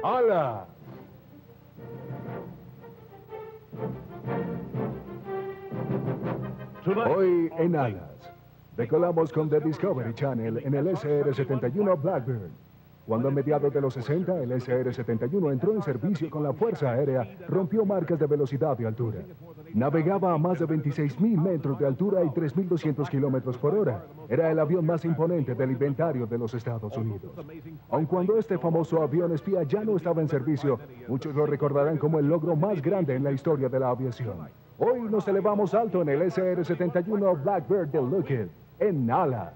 ¡Hala! Hoy en Alas, decolamos con The Discovery Channel en el SR-71 Blackbird. Cuando a mediados de los 60 el SR-71 entró en servicio con la Fuerza Aérea, rompió marcas de velocidad y altura. Navegaba a más de 26.000 metros de altura y 3.200 kilómetros por hora. Era el avión más imponente del inventario de los Estados Unidos. Aun cuando este famoso avión espía ya no estaba en servicio, muchos lo recordarán como el logro más grande en la historia de la aviación. Hoy nos elevamos alto en el SR-71 Blackbird de Lockheed, en Alas.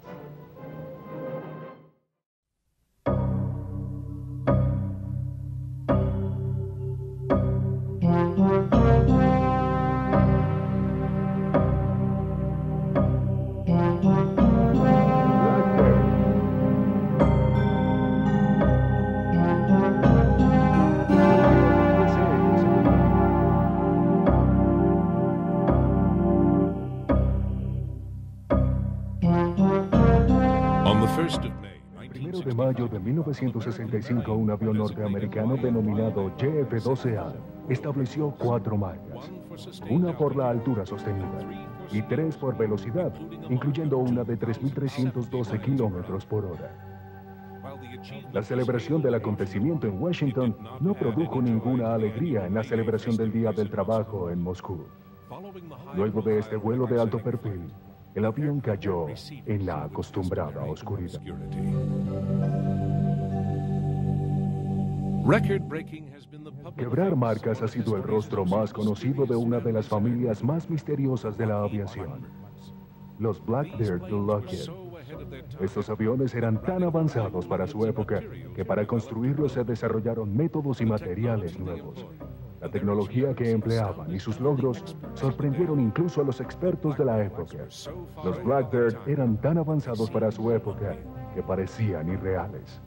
El 1 de mayo de 1965, un avión norteamericano denominado JF-12A estableció 4 marcas, una por la altura sostenida y 3 por velocidad, incluyendo una de 3.312 kilómetros por hora. La celebración del acontecimiento en Washington no produjo ninguna alegría en la celebración del Día del Trabajo en Moscú. Luego de este vuelo de alto perfil, el avión cayó en la acostumbrada oscuridad. Quebrar marcas ha sido el rostro más conocido de una de las familias más misteriosas de la aviación, los Blackbird de Lockheed. Estos aviones eran tan avanzados para su época que para construirlos se desarrollaron métodos y materiales nuevos. La tecnología que empleaban y sus logros sorprendieron incluso a los expertos de la época. Los Blackbird eran tan avanzados para su época que parecían irreales.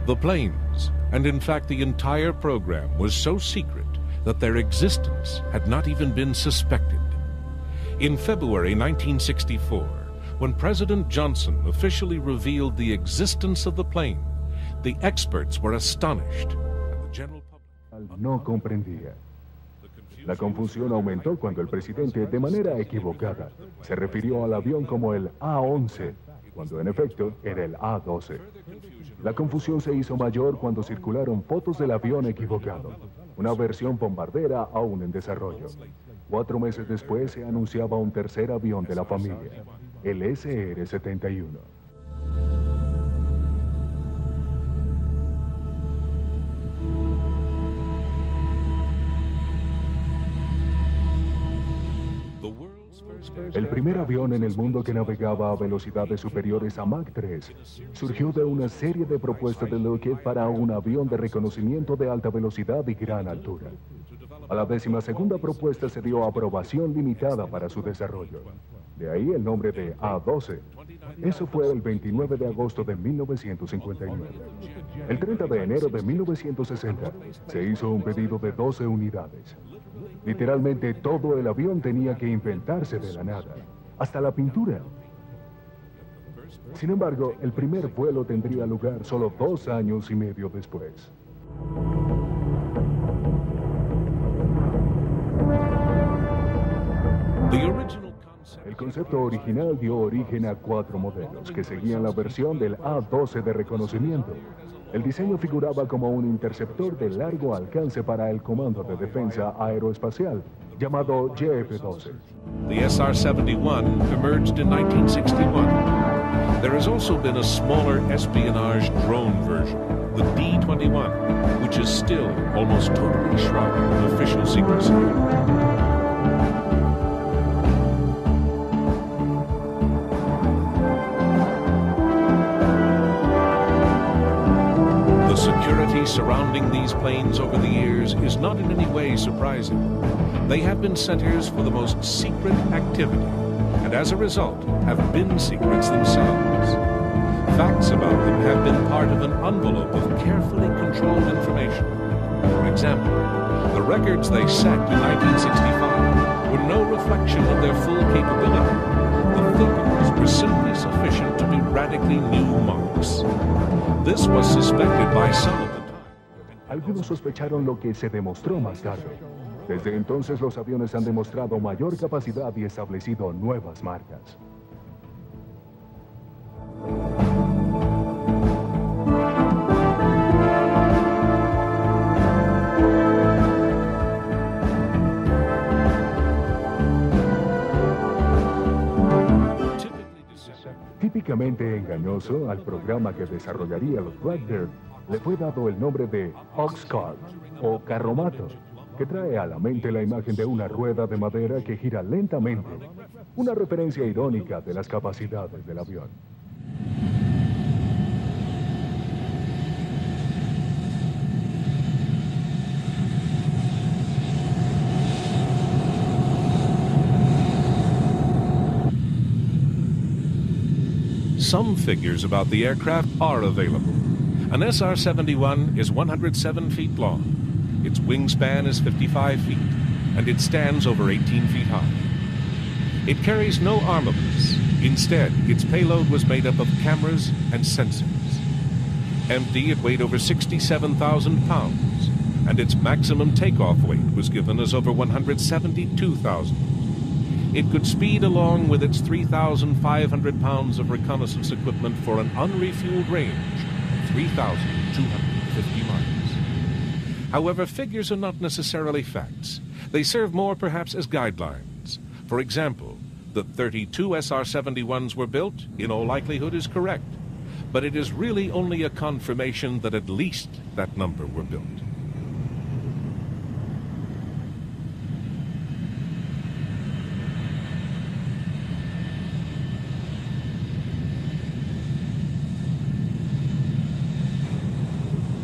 The planes, and in fact the entire program, was so secret that their existence had not even been suspected. In February 1964, when President Johnson officially revealed the existence of the plane, the experts were astonished, and the general public no comprendía. La confusión aumentó cuando el presidente, de manera equivocada, se refirió al avión como el A-11, cuando en efecto era el A-12. La confusión se hizo mayor cuando circularon fotos del avión equivocado, una versión bombardera aún en desarrollo. 4 meses después se anunciaba un tercer avión de la familia, el SR-71. El primer avión en el mundo que navegaba a velocidades superiores a Mach 3 surgió de una serie de propuestas de Lockheed para un avión de reconocimiento de alta velocidad y gran altura. A la 12ª propuesta se dio aprobación limitada para su desarrollo. De ahí el nombre de A-12. Eso fue el 29 de agosto de 1959. El 30 de enero de 1960 se hizo un pedido de 12 unidades. Literalmente todo el avión tenía que inventarse de la nada, hasta la pintura. Sin embargo, el primer vuelo tendría lugar solo 2 años y medio después. El concepto original dio origen a 4 modelos que seguían la versión del A-12 de reconocimiento. El diseño figuraba como un interceptor de largo alcance para el Comando de Defensa Aeroespacial, llamado JF-12. The SR-71 emerged in 1961. There has also been a smaller espionage drone version, the D-21, which is still almost totally shrouded in official secrecy. Security surrounding these planes over the years is not in any way surprising. They have been centers for the most secret activity, and as a result, have been secrets themselves. Facts about them have been part of an envelope of carefully controlled information. For example, the records they set in 1965 were no reflection of their full capability. The figures were simply sufficient to be radically new marks. This was suspected by some at the time. Algunos sospecharon lo que se demostró más tarde. Desde entonces los aviones han demostrado mayor capacidad y establecido nuevas marcas. Típicamente engañoso, al programa que desarrollaría los Blackbird le fue dado el nombre de Ox Cart o carromato, que trae a la mente la imagen de una rueda de madera que gira lentamente, una referencia irónica de las capacidades del avión. Some figures about the aircraft are available. An SR-71 is 107 feet long, its wingspan is 55 feet, and it stands over 18 feet high. It carries no armaments. Instead, its payload was made up of cameras and sensors. Empty, it weighed over 67,000 pounds, and its maximum takeoff weight was given as over 172,000. It could speed along with its 3,500 pounds of reconnaissance equipment for an unrefueled range of 3,250 miles. However, figures are not necessarily facts. They serve more perhaps as guidelines. For example, that 32 SR-71s were built, in all likelihood, is correct. But it is really only a confirmation that at least that number were built.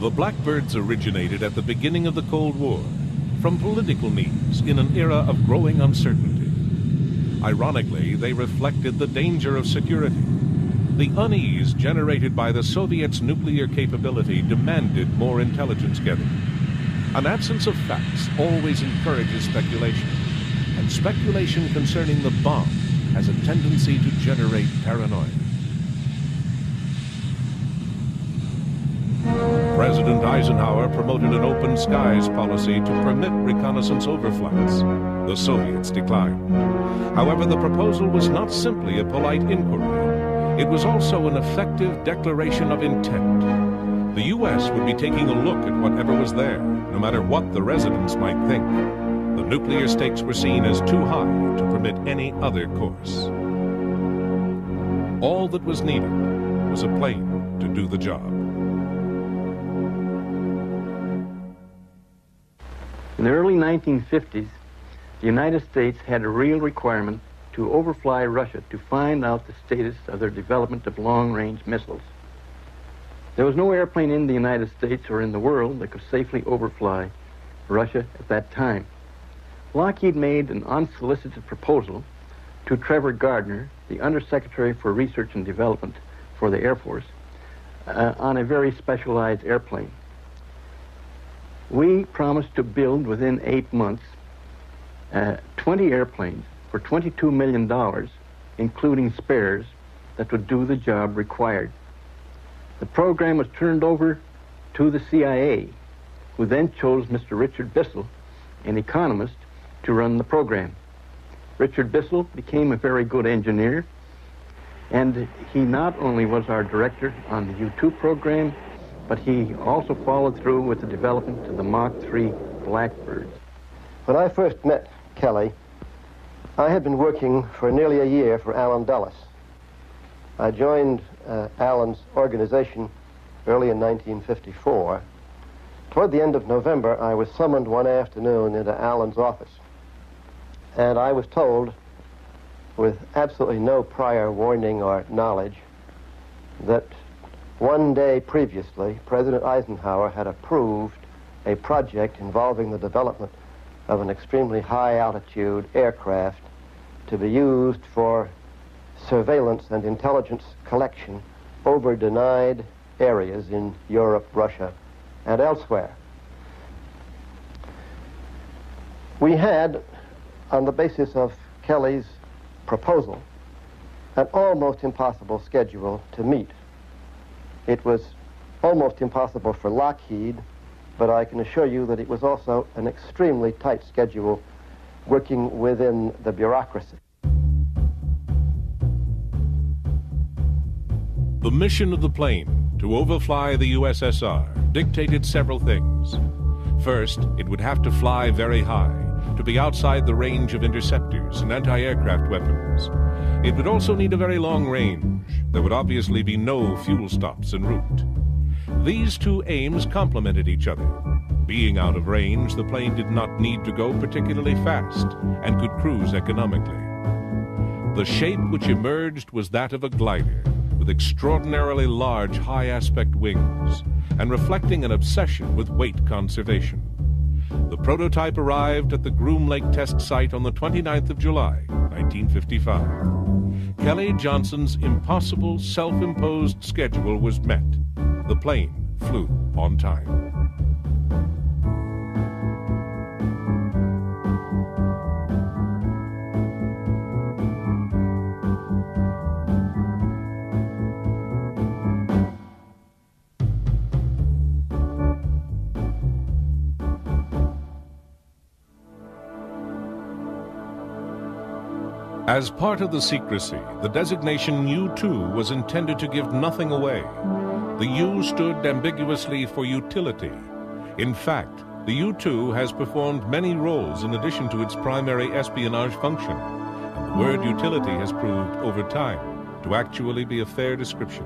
The Blackbirds originated at the beginning of the Cold War, from political needs in an era of growing uncertainty. Ironically, they reflected the danger of security. The unease generated by the Soviets' nuclear capability demanded more intelligence gathering. An absence of facts always encourages speculation, and speculation concerning the bomb has a tendency to generate paranoia. President Eisenhower promoted an open skies policy to permit reconnaissance overflights. The Soviets declined. However, the proposal was not simply a polite inquiry. It was also an effective declaration of intent. The U.S. would be taking a look at whatever was there, no matter what the residents might think. The nuclear stakes were seen as too high to permit any other course. All that was needed was a plane to do the job. In the early 1950s, the United States had a real requirement to overfly Russia to find out the status of their development of long-range missiles. There was no airplane in the United States or in the world that could safely overfly Russia at that time. Lockheed made an unsolicited proposal to Trevor Gardner, the Undersecretary for Research and Development for the Air Force, on a very specialized airplane. We promised to build within 8 months 20 airplanes for $22 million, including spares, that would do the job required. The program was turned over to the CIA, who then chose Mr. Richard Bissell, an economist, to run the program. Richard Bissell became a very good engineer, and he not only was our director on the U-2 program, but he also followed through with the development of the Mach 3 Blackbirds. When I first met Kelly, I had been working for nearly a year for Allen Dulles. I joined Allen's organization early in 1954. Toward the end of November, I was summoned one afternoon into Allen's office, and I was told, with absolutely no prior warning or knowledge, that one day previously, President Eisenhower had approved a project involving the development of an extremely high-altitude aircraft to be used for surveillance and intelligence collection over denied areas in Europe, Russia, and elsewhere. We had, on the basis of Kelly's proposal, an almost impossible schedule to meet. It was almost impossible for Lockheed, but I can assure you that it was also an extremely tight schedule working within the bureaucracy. The mission of the plane to overfly the USSR dictated several things. First, it would have to fly very high to be outside the range of interceptors and anti-aircraft weapons. It would also need a very long range. There would obviously be no fuel stops en route. These two aims complemented each other. Being out of range, the plane did not need to go particularly fast and could cruise economically. The shape which emerged was that of a glider, with extraordinarily large high-aspect wings, and reflecting an obsession with weight conservation. The prototype arrived at the Groom Lake test site on the 29th of July, 1955. Kelly Johnson's impossible self-imposed schedule was met. The plane flew on time. As part of the secrecy, the designation U-2 was intended to give nothing away. The U stood ambiguously for utility. In fact, the U-2 has performed many roles in addition to its primary espionage function, and the word utility has proved over time to actually be a fair description.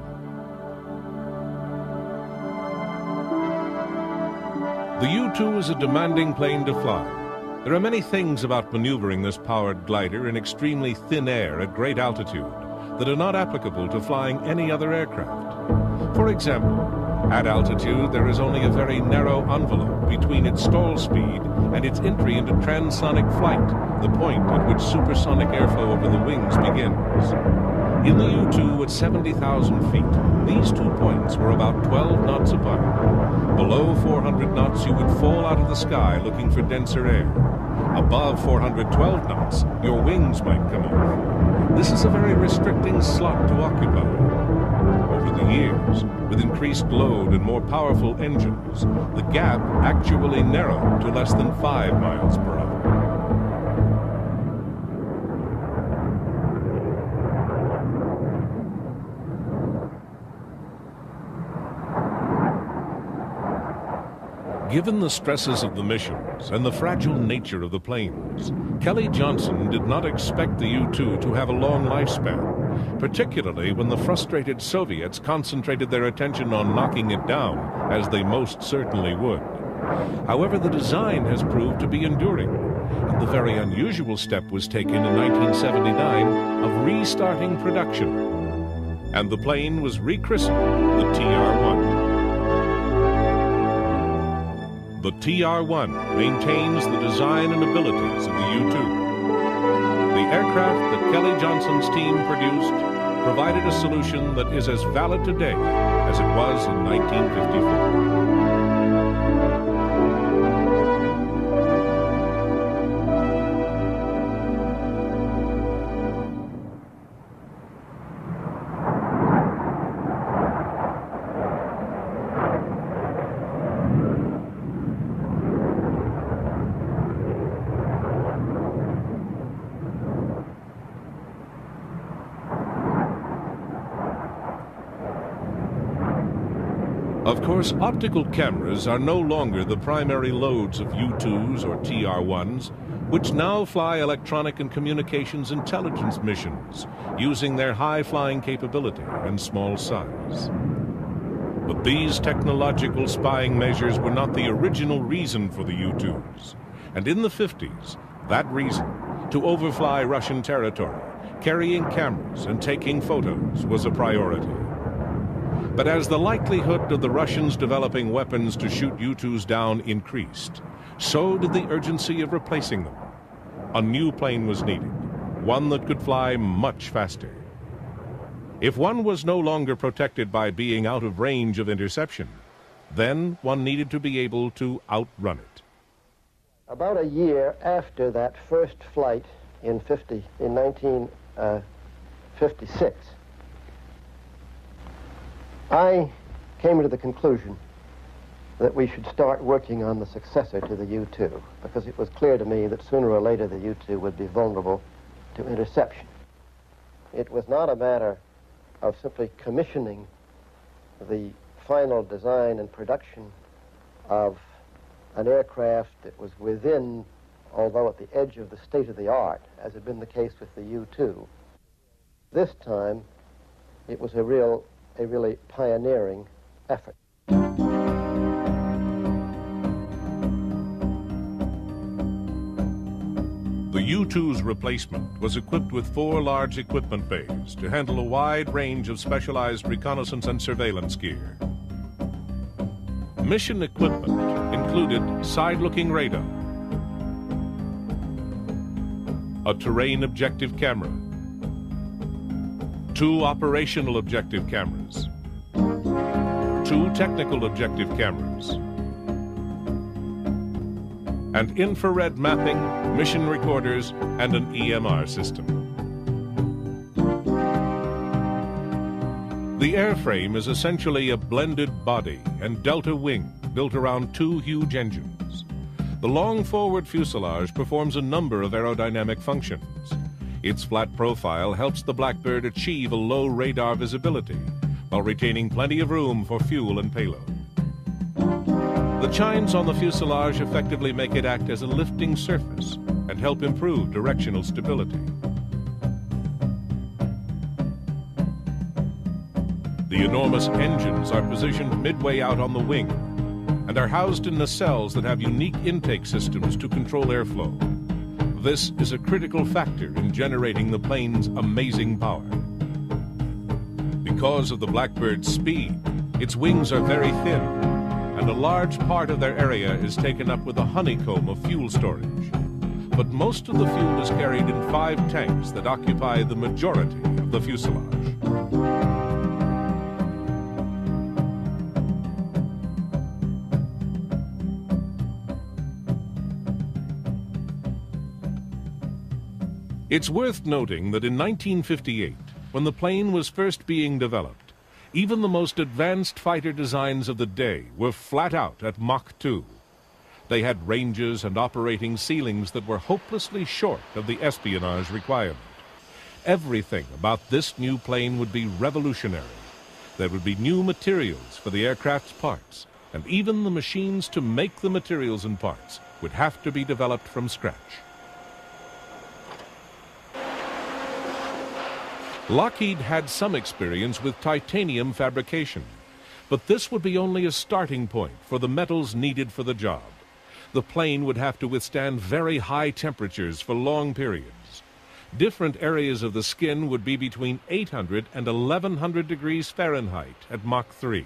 The U-2 is a demanding plane to fly. There are many things about maneuvering this powered glider in extremely thin air at great altitude that are not applicable to flying any other aircraft. For example, at altitude there is only a very narrow envelope between its stall speed and its entry into transonic flight, the point at which supersonic airflow over the wings begins. In the U-2 at 70,000 feet, these 2 points were about 12 knots apart. Below 400 knots, you would fall out of the sky looking for denser air. Above 412 knots, your wings might come off. This is a very restricting slot to occupy. Over the years, with increased load and more powerful engines, the gap actually narrowed to less than 5 miles per hour. Given the stresses of the missions and the fragile nature of the planes, Kelly Johnson did not expect the U-2 to have a long lifespan, particularly when the frustrated Soviets concentrated their attention on knocking it down, as they most certainly would. However, the design has proved to be enduring, and the very unusual step was taken in 1979 of restarting production, and the plane was rechristened the TR-1. The TR-1 maintains the design and abilities of the U-2. The aircraft that Kelly Johnson's team produced provided a solution that is as valid today as it was in 1954. Of course, optical cameras are no longer the primary loads of U-2s or TR-1s, which now fly electronic and communications intelligence missions, using their high-flying capability and small size. But these technological spying measures were not the original reason for the U-2s. And in the 50s, that reason, to overfly Russian territory, carrying cameras and taking photos, was a priority. But as the likelihood of the Russians developing weapons to shoot U-2s down increased, so did the urgency of replacing them. A new plane was needed, one that could fly much faster. If one was no longer protected by being out of range of interception, then one needed to be able to outrun it. About a year after that first flight in 1956, I came to the conclusion that we should start working on the successor to the U-2, because it was clear to me that sooner or later the U-2 would be vulnerable to interception. It was not a matter of simply commissioning the final design and production of an aircraft that was within, although at the edge of the state-of-the-art, as had been the case with the U-2. This time, it was a really pioneering effort. The U-2's replacement was equipped with 4 large equipment bays to handle a wide range of specialized reconnaissance and surveillance gear. Mission equipment included side-looking radar, a terrain objective camera, 2 operational objective cameras, 2 technical objective cameras, and infrared mapping, mission recorders, and an EMR system. The airframe is essentially a blended body and delta wing built around 2 huge engines. The long forward fuselage performs a number of aerodynamic functions. Its flat profile helps the Blackbird achieve a low radar visibility while retaining plenty of room for fuel and payload. The chines on the fuselage effectively make it act as a lifting surface and help improve directional stability. The enormous engines are positioned midway out on the wing and are housed in nacelles that have unique intake systems to control airflow. This is a critical factor in generating the plane's amazing power. Because of the Blackbird's speed, its wings are very thin, and a large part of their area is taken up with a honeycomb of fuel storage. But most of the fuel is carried in 5 tanks that occupy the majority of the fuselage. It's worth noting that in 1958, when the plane was first being developed, even the most advanced fighter designs of the day were flat out at Mach 2. They had ranges and operating ceilings that were hopelessly short of the espionage requirement. Everything about this new plane would be revolutionary. There would be new materials for the aircraft's parts, and even the machines to make the materials and parts would have to be developed from scratch. Lockheed had some experience with titanium fabrication, but this would be only a starting point for the metals needed for the job. The plane would have to withstand very high temperatures for long periods. Different areas of the skin would be between 800 and 1100 degrees Fahrenheit at Mach 3.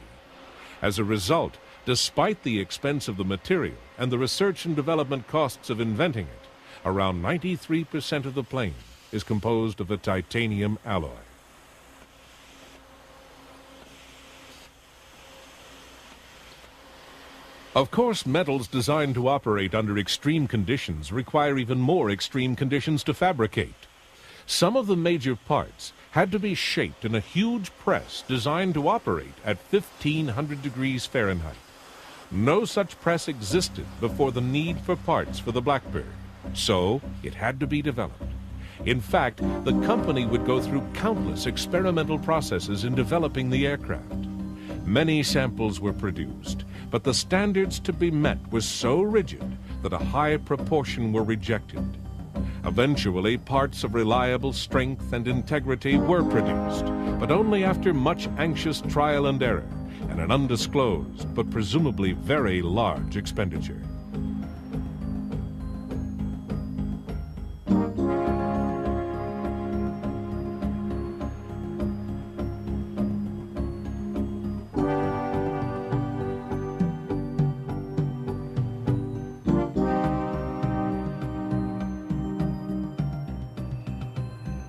As a result, despite the expense of the material and the research and development costs of inventing it, around 93% of the plane is composed of a titanium alloy. Of course, metals designed to operate under extreme conditions require even more extreme conditions to fabricate. Some of the major parts had to be shaped in a huge press designed to operate at 1500 degrees Fahrenheit. No such press existed before the need for parts for the Blackbird, so it had to be developed. In fact, the company would go through countless experimental processes in developing the aircraft. Many samples were produced, but the standards to be met were so rigid that a high proportion were rejected. Eventually, parts of reliable strength and integrity were produced, but only after much anxious trial and error and an undisclosed but presumably very large expenditure.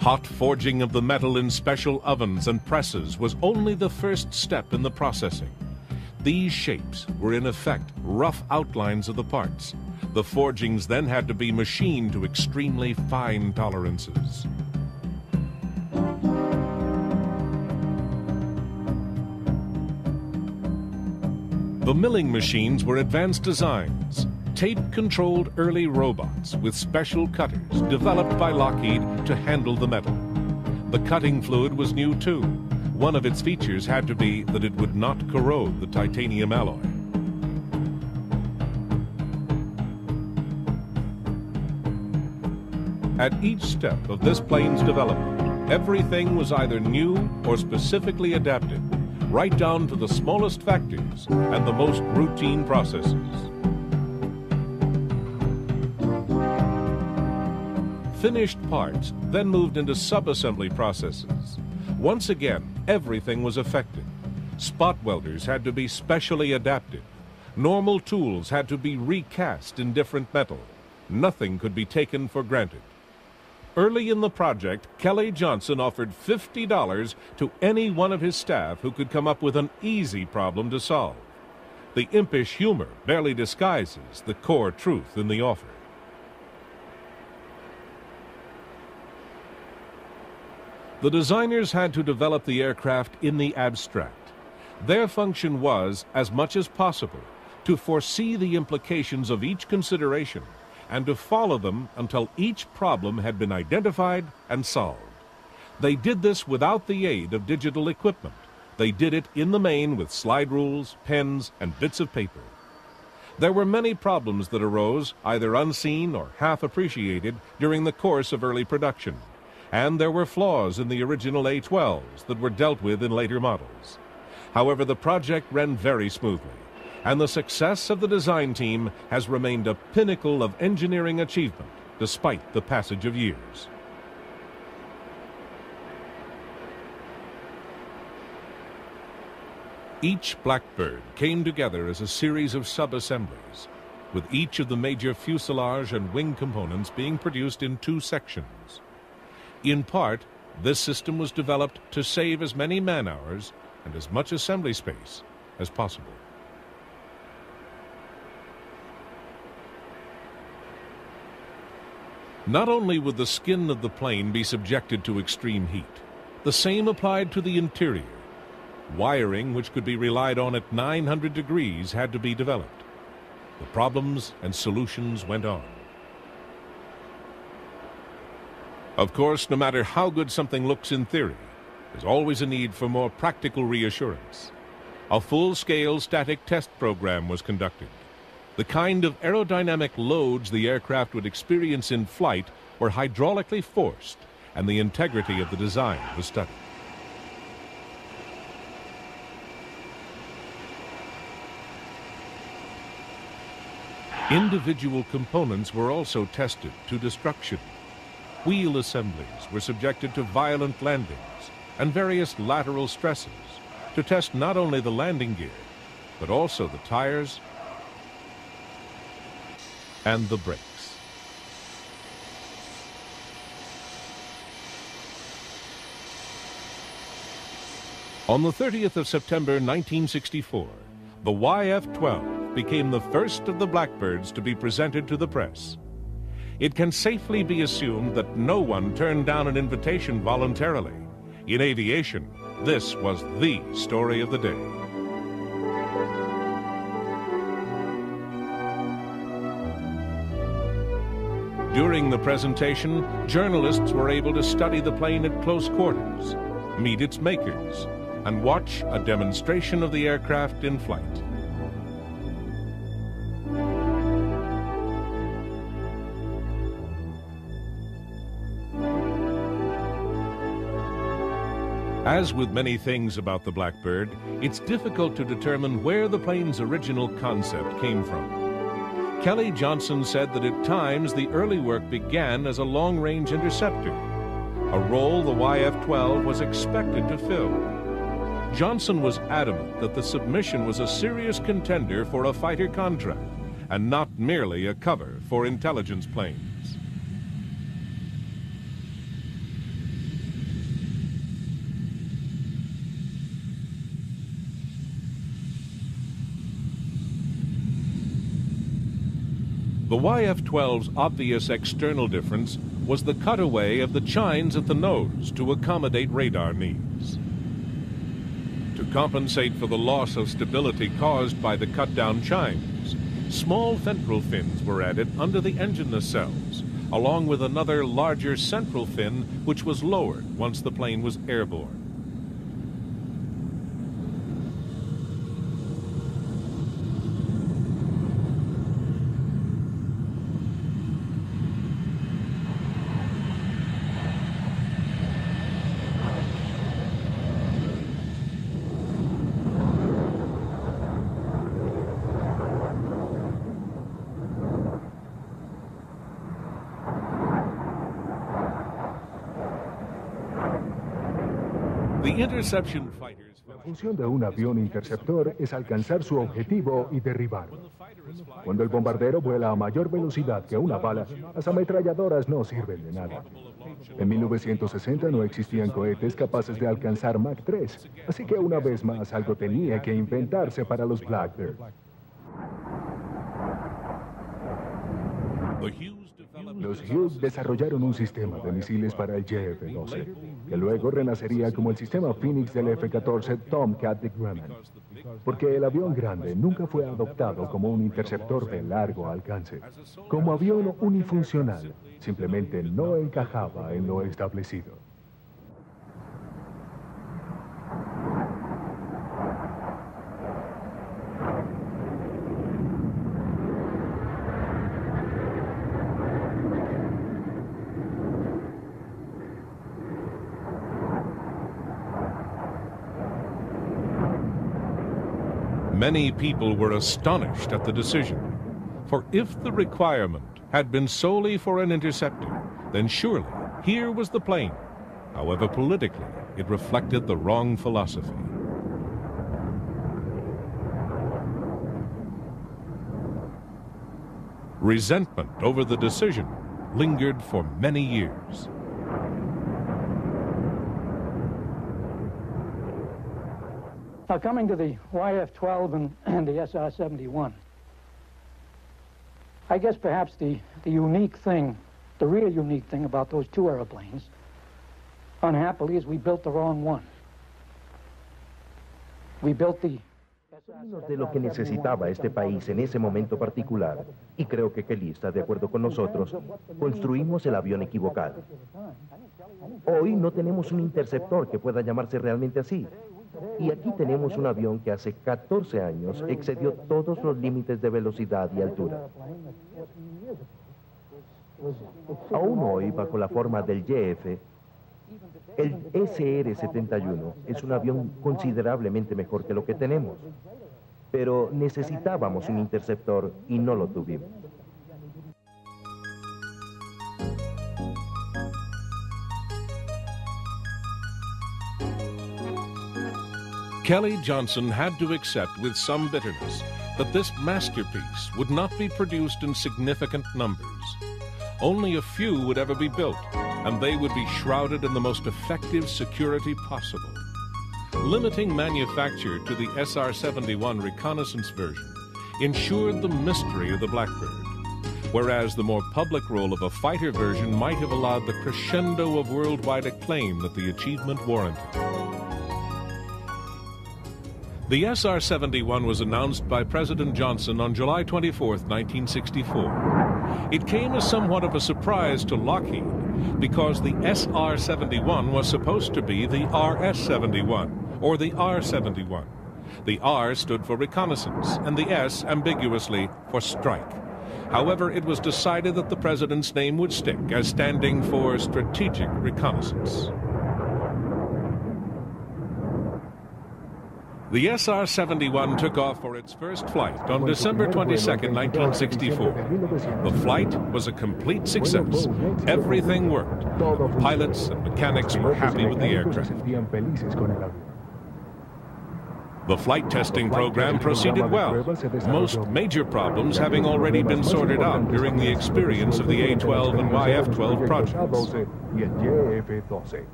Hot forging of the metal in special ovens and presses was only the first step in the processing. These shapes were in effect rough outlines of the parts, The forgings then had to be machined to extremely fine tolerances. The milling machines were advanced designs, tape-controlled early robots with special cutters developed by Lockheed to handle the metal. The cutting fluid was new too. One of its features had to be that it would not corrode the titanium alloy. At each step of this plane's development, everything was either new or specifically adapted, right down to the smallest factors and the most routine processes. Finished parts then moved into sub-assembly processes. Once again, everything was affected. Spot welders had to be specially adapted. Normal tools had to be recast in different metal. Nothing could be taken for granted. Early in the project, Kelly Johnson offered $50 to any one of his staff who could come up with an easy problem to solve. The impish humor barely disguises the core truth in the offer. The designers had to develop the aircraft in the abstract. Their function was, as much as possible, to foresee the implications of each consideration and to follow them until each problem had been identified and solved. They did this without the aid of digital equipment. They did it in the main with slide rules, pens, and bits of paper. There were many problems that arose, either unseen or half appreciated, during the course of early production. And there were flaws in the original A-12s that were dealt with in later models. However, the project ran very smoothly, and the success of the design team has remained a pinnacle of engineering achievement despite the passage of years. Each Blackbird came together as a series of sub-assemblies, with each of the major fuselage and wing components being produced in two sections. In part, this system was developed to save as many man-hours and as much assembly space as possible. Not only would the skin of the plane be subjected to extreme heat, the same applied to the interior. Wiring, which could be relied on at 900 degrees, had to be developed. The problems and solutions went on. Of course, no matter how good something looks in theory, there's always a need for more practical reassurance. A full-scale static test program was conducted. The kind of aerodynamic loads the aircraft would experience in flight were hydraulically forced, and the integrity of the design was studied. Individual components were also tested to destruction. Wheel assemblies were subjected to violent landings and various lateral stresses to test not only the landing gear, but also the tires and the brakes. On the 30th of September 1964, the YF-12 became the first of the Blackbirds to be presented to the press. It can safely be assumed that no one turned down an invitation voluntarily. In aviation, this was the story of the day. During the presentation, journalists were able to study the plane at close quarters, meet its makers, and watch a demonstration of the aircraft in flight. As with many things about the Blackbird, it's difficult to determine where the plane's original concept came from. Kelly Johnson said that at times the early work began as a long-range interceptor, a role the YF-12 was expected to fill. Johnson was adamant that the submission was a serious contender for a fighter contract and not merely a cover for intelligence planes. The YF-12's obvious external difference was the cutaway of the chines at the nose to accommodate radar needs. To compensate for the loss of stability caused by the cut-down chines, small ventral fins were added under the engine nacelles, along with another larger central fin which was lowered once the plane was airborne. The interception fighters. La función de un avión interceptor es alcanzar su objetivo y derribarlo. Cuando el bombardero vuela a mayor velocidad que una bala, las ametralladoras no sirven de nada. En 1960 no existían cohetes capaces de alcanzar Mach 3, así que una vez más algo tenía que inventarse para los Blackbird. Los Hughes desarrollaron un sistema de misiles para el JF-12, que luego renacería como el sistema Phoenix del F-14 Tomcat de Grumman, porque el avión grande nunca fue adoptado como un interceptor de largo alcance. Como avión unifuncional, simplemente no encajaba en lo establecido. Many people were astonished at the decision, for if the requirement had been solely for an interceptor, then surely here was the plane. However, politically, it reflected the wrong philosophy. Resentment over the decision lingered for many years. Now, coming to the YF-12 and the SR-71, I guess perhaps the unique thing, the real unique thing about those two airplanes, unhappily, is we built the wrong one. We built the... De lo que necesitaba este país en ese momento particular, y creo que Kelly está de acuerdo con nosotros, construimos el avión equivocado. Hoy no tenemos un interceptor que pueda llamarse realmente así. Y aquí tenemos un avión que hace 14 años excedió todos los límites de velocidad y altura. Aún hoy, bajo la forma del JF, el SR-71 es un avión considerablemente mejor que lo que tenemos. Pero necesitábamos un interceptor y no lo tuvimos. Kelly Johnson had to accept with some bitterness that this masterpiece would not be produced in significant numbers. Only a few would ever be built, and they would be shrouded in the most effective security possible. Limiting manufacture to the SR-71 reconnaissance version ensured the mystery of the Blackbird, whereas the more public role of a fighter version might have allowed the crescendo of worldwide acclaim that the achievement warranted. The SR-71 was announced by President Johnson on July 24, 1964. It came as somewhat of a surprise to Lockheed because the SR-71 was supposed to be the RS-71 or the R-71. The R stood for reconnaissance and the S ambiguously for strike. However, it was decided that the president's name would stick as standing for strategic reconnaissance. The SR-71 took off for its first flight on December 22, 1964. The flight was a complete success. Everything worked. The pilots and mechanics were happy with the aircraft. The flight testing program proceeded well, most major problems having already been sorted out during the experience of the A-12 and YF-12 projects.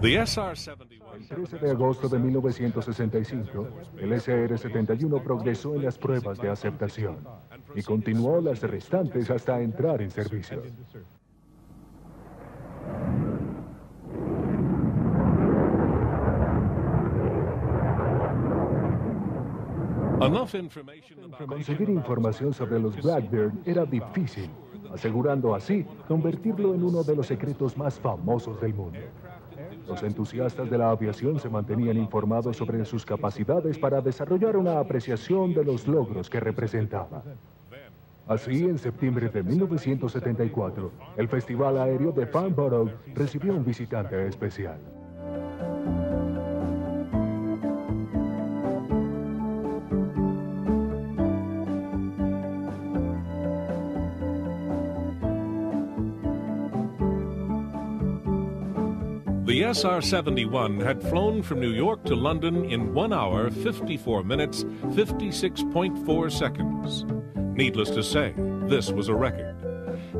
The SR-71 El 13 de agosto de 1965, el SR-71 progresó en las pruebas de aceptación y continuó las restantes hasta entrar en servicio. Conseguir información sobre los Blackbird era difícil, asegurando así convertirlo en uno de los secretos más famosos del mundo. Los entusiastas de la aviación se mantenían informados sobre sus capacidades para desarrollar una apreciación de los logros que representaba. Así, en septiembre de 1974, el Festival Aéreo de Farnborough recibió un visitante especial. The SR-71 had flown from New York to London in 1 hour, 54 minutes, 56.4 seconds. Needless to say, this was a record.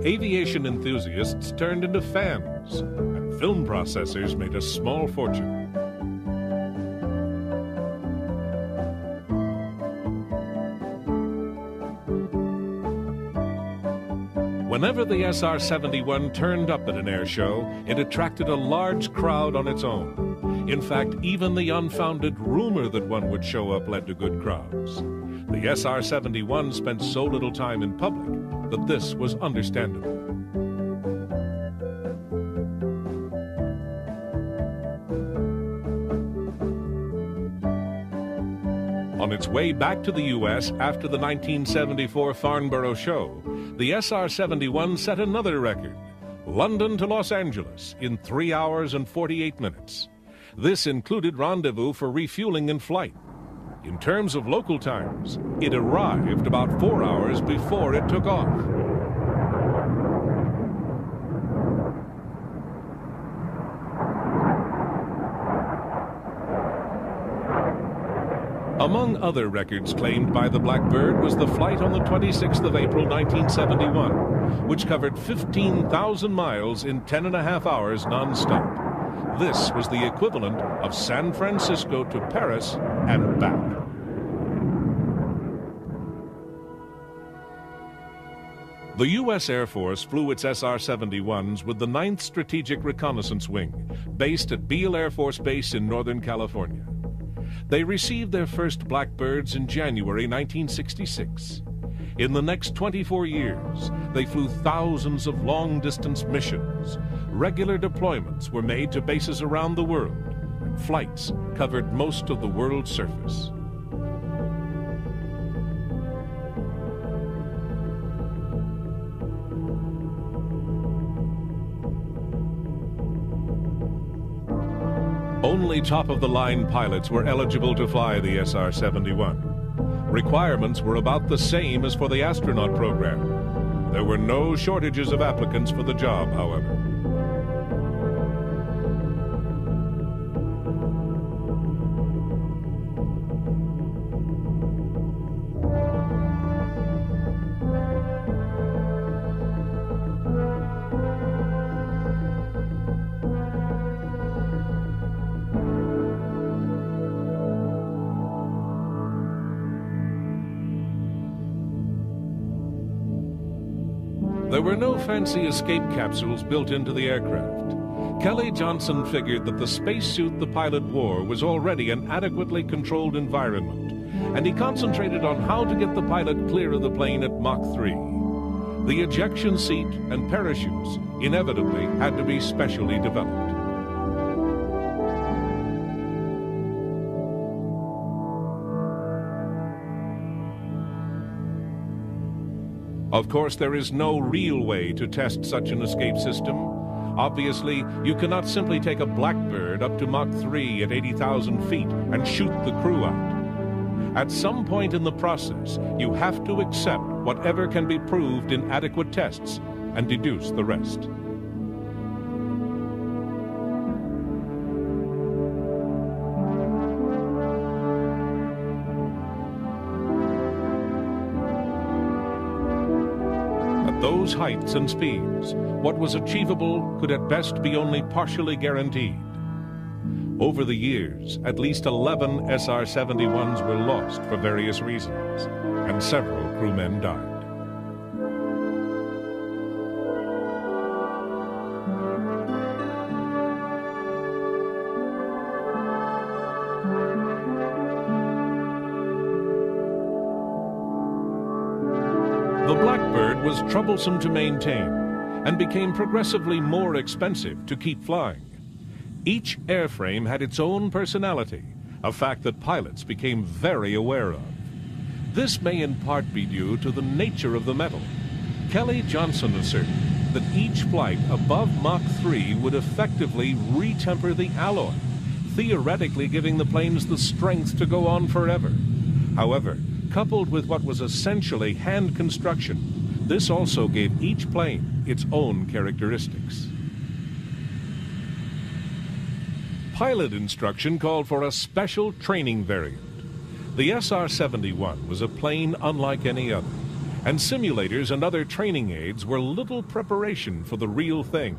Aviation enthusiasts turned into fans, and film processors made a small fortune. Whenever the SR-71 turned up at an air show, it attracted a large crowd on its own. In fact, even the unfounded rumor that one would show up led to good crowds. The SR-71 spent so little time in public that this was understandable. On its way back to the U.S. after the 1974 Farnborough show, the SR-71 set another record, London to Los Angeles in 3 hours and 48 minutes. This included rendezvous for refueling in flight. In terms of local times, it arrived about 4 hours before it took off. Among other records claimed by the Blackbird was the flight on the 26th of April 1971, which covered 15,000 miles in 10.5 hours non-stop. This was the equivalent of San Francisco to Paris and back. The U.S. Air Force flew its SR-71s with the 9th Strategic Reconnaissance Wing, based at Beale Air Force Base in Northern California. They received their first Blackbirds in January 1966. In the next 24 years, they flew thousands of long-distance missions. Regular deployments were made to bases around the world, and flights covered most of the world's surface. Only top-of-the-line pilots were eligible to fly the SR-71. Requirements were about the same as for the astronaut program. There were no shortages of applicants for the job, however. There were no fancy escape capsules built into the aircraft. Kelly Johnson figured that the spacesuit the pilot wore was already an adequately controlled environment, and he concentrated on how to get the pilot clear of the plane at Mach 3. The ejection seat and parachutes inevitably had to be specially developed. Of course, there is no real way to test such an escape system. Obviously, you cannot simply take a Blackbird up to Mach 3 at 80,000 feet and shoot the crew out. At some point in the process, you have to accept whatever can be proved in adequate tests and deduce the rest. Those heights and speeds, what was achievable could at best be only partially guaranteed. Over the years, at least 11 SR-71s were lost for various reasons, and several crewmen died. The Blackbird was troublesome to maintain and became progressively more expensive to keep flying. Each airframe had its own personality, a fact that pilots became very aware of. This may in part be due to the nature of the metal. Kelly Johnson asserted that each flight above Mach 3 would effectively retemper the alloy, theoretically giving the planes the strength to go on forever. However, coupled with what was essentially hand construction, this also gave each plane its own characteristics. Pilot instruction called for a special training variant. The SR-71 was a plane unlike any other, and simulators and other training aids were little preparation for the real thing.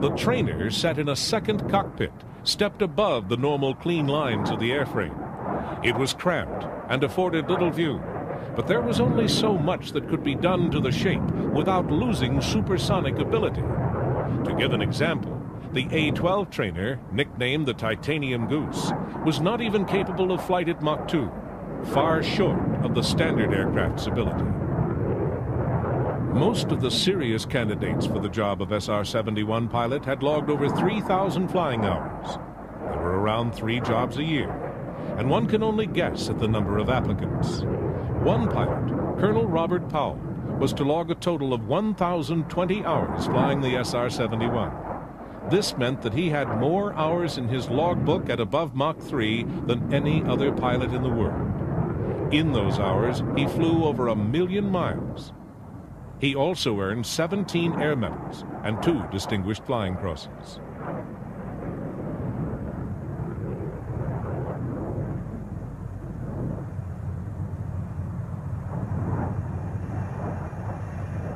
The trainer sat in a second cockpit, stepped above the normal clean lines of the airframe. It was cramped and afforded little view, but there was only so much that could be done to the shape without losing supersonic ability. To give an example, the A-12 trainer, nicknamed the Titanium Goose, was not even capable of flight at Mach 2, far short of the standard aircraft's ability. Most of the serious candidates for the job of SR-71 pilot had logged over 3,000 flying hours. There were around 3 jobs a year, and one can only guess at the number of applicants. One pilot, Colonel Robert Powell, was to log a total of 1,020 hours flying the SR-71. This meant that he had more hours in his logbook at above Mach 3 than any other pilot in the world. In those hours, he flew over 1 million miles. He also earned 17 air medals and 2 distinguished flying crosses.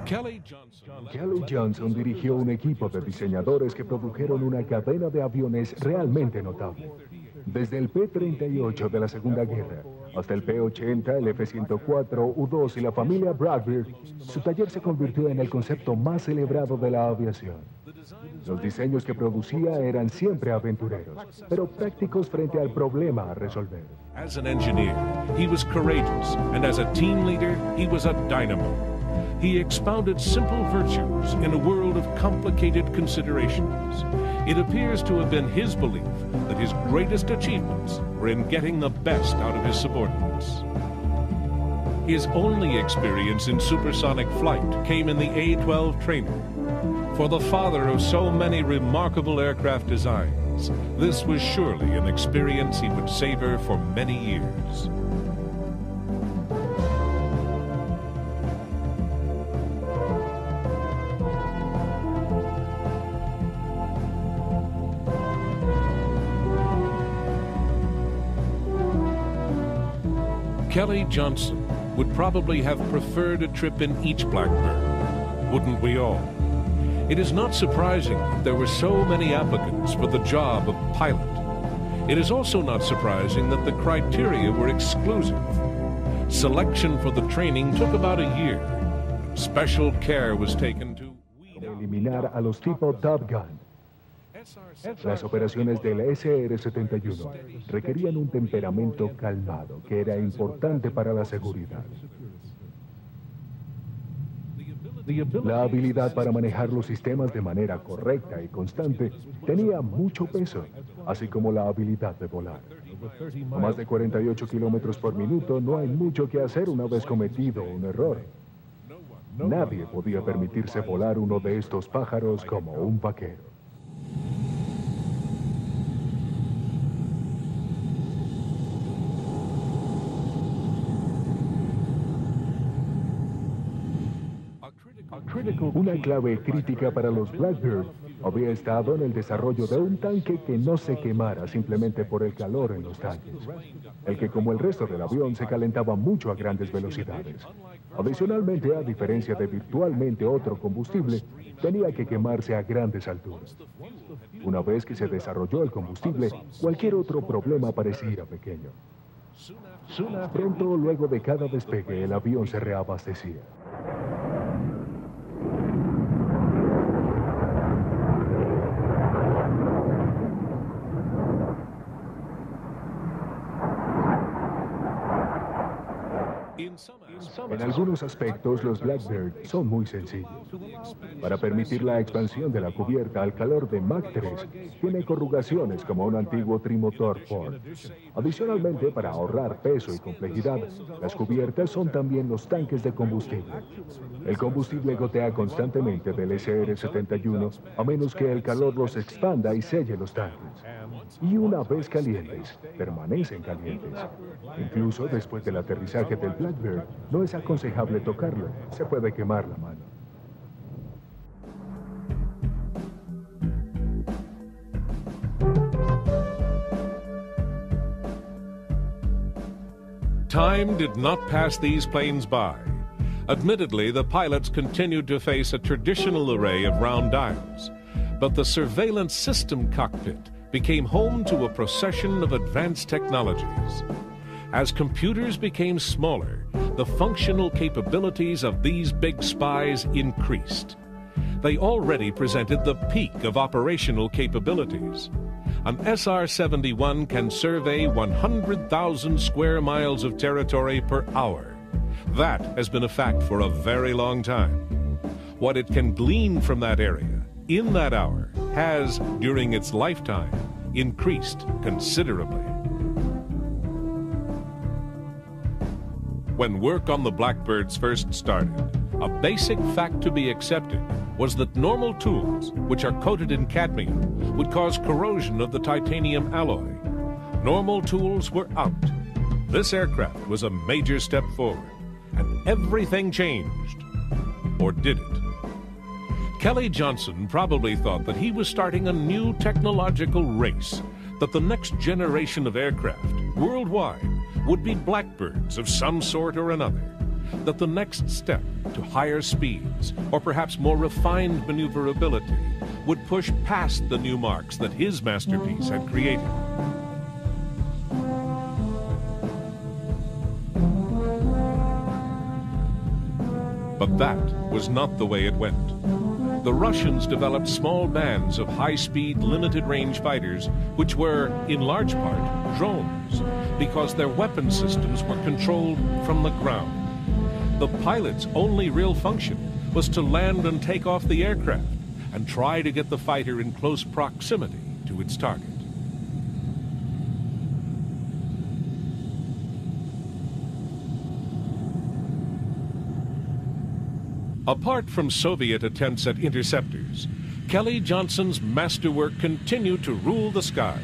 Kelly Johnson dirigió un equipo de diseñadores que produjeron una cadena de aviones realmente notable. Desde el P-38 de la Segunda Guerra hasta el P-80, el F-104, U-2 y la familia Blackbird, su taller se convirtió en el concepto más celebrado de la aviación. Los diseños que producía eran siempre aventureros, pero prácticos frente al problema a resolver. As an engineer, he was courageous, and as a team leader, he was a dynamo. He expounded simple virtues in a world of complicated considerations. It appears to have been his belief that his greatest achievements were in getting the best out of his subordinates. His only experience in supersonic flight came in the A-12 trainer. For the father of so many remarkable aircraft designs, this was surely an experience he would savor for many years. Kelly Johnson would probably have preferred a trip in each Blackbird, wouldn't we all? It is not surprising that there were so many applicants for the job of pilot. It is also not surprising that the criteria were exclusive. Selection for the training took about a year. Special care was taken to eliminar a los tipo Top Gun. Las operaciones del SR-71 requerían un temperamento calmado que era importante para la seguridad. La habilidad para manejar los sistemas de manera correcta y constante tenía mucho peso, así como la habilidad de volar. A más de 48 kilómetros por minuto no hay mucho que hacer una vez cometido un error. Nadie podía permitirse volar uno de estos pájaros como un vaquero. Una clave crítica para los Blackbird había estado en el desarrollo de un tanque que no se quemara simplemente por el calor en los tanques, el que como el resto del avión se calentaba mucho a grandes velocidades. Adicionalmente, a diferencia de virtualmente otro combustible, tenía que quemarse a grandes alturas. Una vez que se desarrolló el combustible, cualquier otro problema parecía pequeño. Pronto, luego de cada despegue, el avión se reabastecía. En algunos aspectos, los Blackbird son muy sencillos. Para permitir la expansión de la cubierta al calor de Mach 3, tiene corrugaciones como un antiguo trimotor Ford. Adicionalmente, para ahorrar peso y complejidad, las cubiertas son también los tanques de combustible. El combustible gotea constantemente del SR-71, a menos que el calor los expanda y selle los tanques. Y una vez calientes, permanecen calientes. Incluso después del aterrizaje del Blackbird, no es aconsejable tocarlo. Se puede quemar la mano. Time did not pass these planes by. Admittedly, the pilots continued to face a traditional array of round dials, but the surveillance system cockpit became home to a procession of advanced technologies. As computers became smaller, the functional capabilities of these big spies increased. They already presented the peak of operational capabilities. An SR-71 can survey 100,000 square miles of territory per hour. That has been a fact for a very long time. What it can glean from that area, in that hour, has, during its lifetime, increased considerably. When work on the Blackbirds first started, a basic fact to be accepted was that normal tools, which are coated in cadmium, would cause corrosion of the titanium alloy. Normal tools were out. This aircraft was a major step forward, and everything changed. Or did it? Kelly Johnson probably thought that he was starting a new technological race, that the next generation of aircraft, worldwide, would be Blackbirds of some sort or another, that the next step to higher speeds, or perhaps more refined maneuverability, would push past the new marks that his masterpiece had created. But that was not the way it went. The Russians developed small bands of high-speed, limited-range fighters, which were, in large part, drones, because their weapon systems were controlled from the ground. The pilot's only real function was to land and take off the aircraft and try to get the fighter in close proximity to its target. Apart from Soviet attempts at interceptors, Kelly Johnson's masterwork continued to rule the skies.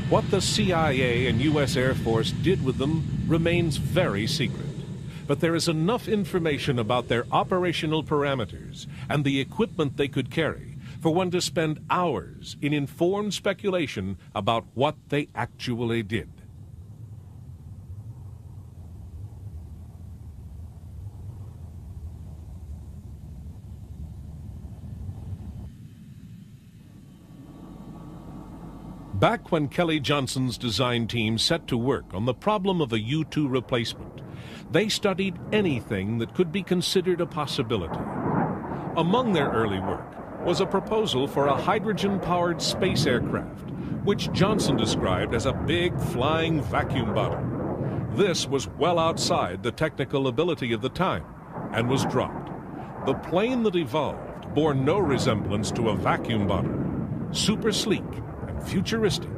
What the CIA and U.S. Air Force did with them remains very secret. But there is enough information about their operational parameters and the equipment they could carry for one to spend hours in informed speculation about what they actually did. Back when Kelly Johnson's design team set to work on the problem of a U-2 replacement, they studied anything that could be considered a possibility. Among their early work was a proposal for a hydrogen-powered space aircraft, which Johnson described as a big flying vacuum bottle. This was well outside the technical ability of the time and was dropped. The plane that evolved bore no resemblance to a vacuum bottle. Super sleek and futuristic,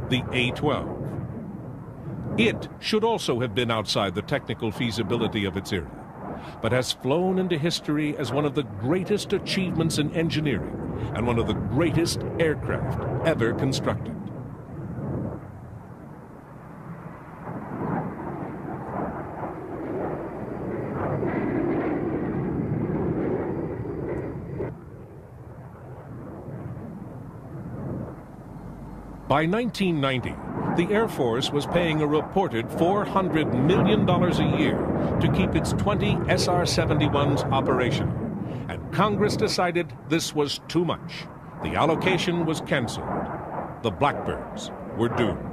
the A-12. It should also have been outside the technical feasibility of its era, but has flown into history as one of the greatest achievements in engineering and one of the greatest aircraft ever constructed. By 1990, the Air Force was paying a reported $400 million a year to keep its 20 SR-71s operational, and Congress decided this was too much. The allocation was canceled. The Blackbirds were doomed.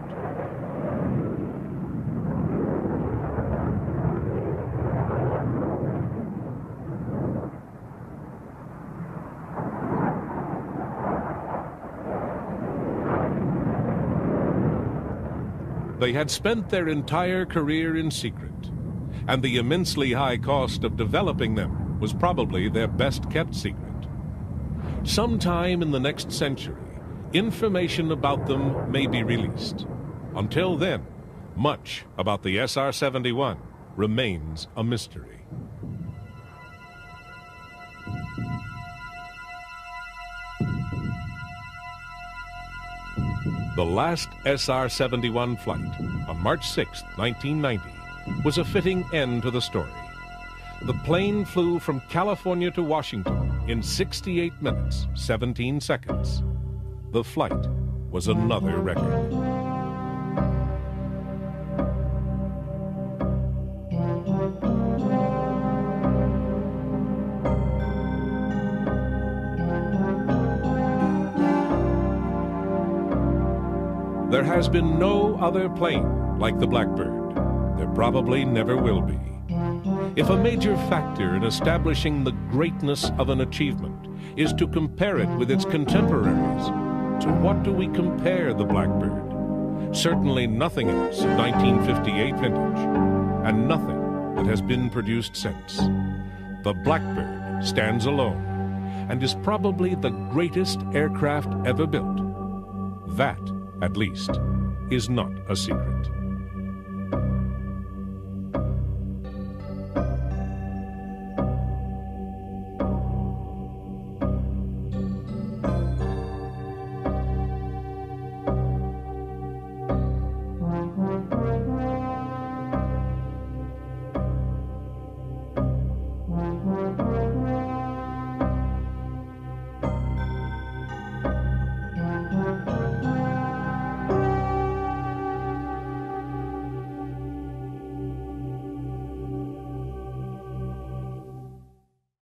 They had spent their entire career in secret, and the immensely high cost of developing them was probably their best-kept secret. Sometime in the next century, information about them may be released. Until then, much about the SR-71 remains a mystery. The last SR-71 flight, on March 6, 1990, was a fitting end to the story. The plane flew from California to Washington in 68 minutes, 17 seconds. The flight was another record. There has been no other plane like the Blackbird. There probably never will be. If a major factor in establishing the greatness of an achievement is to compare it with its contemporaries, to what do we compare the Blackbird? Certainly nothing else of 1958 vintage, and nothing that has been produced since. The Blackbird stands alone and is probably the greatest aircraft ever built. That, at least, is not a secret.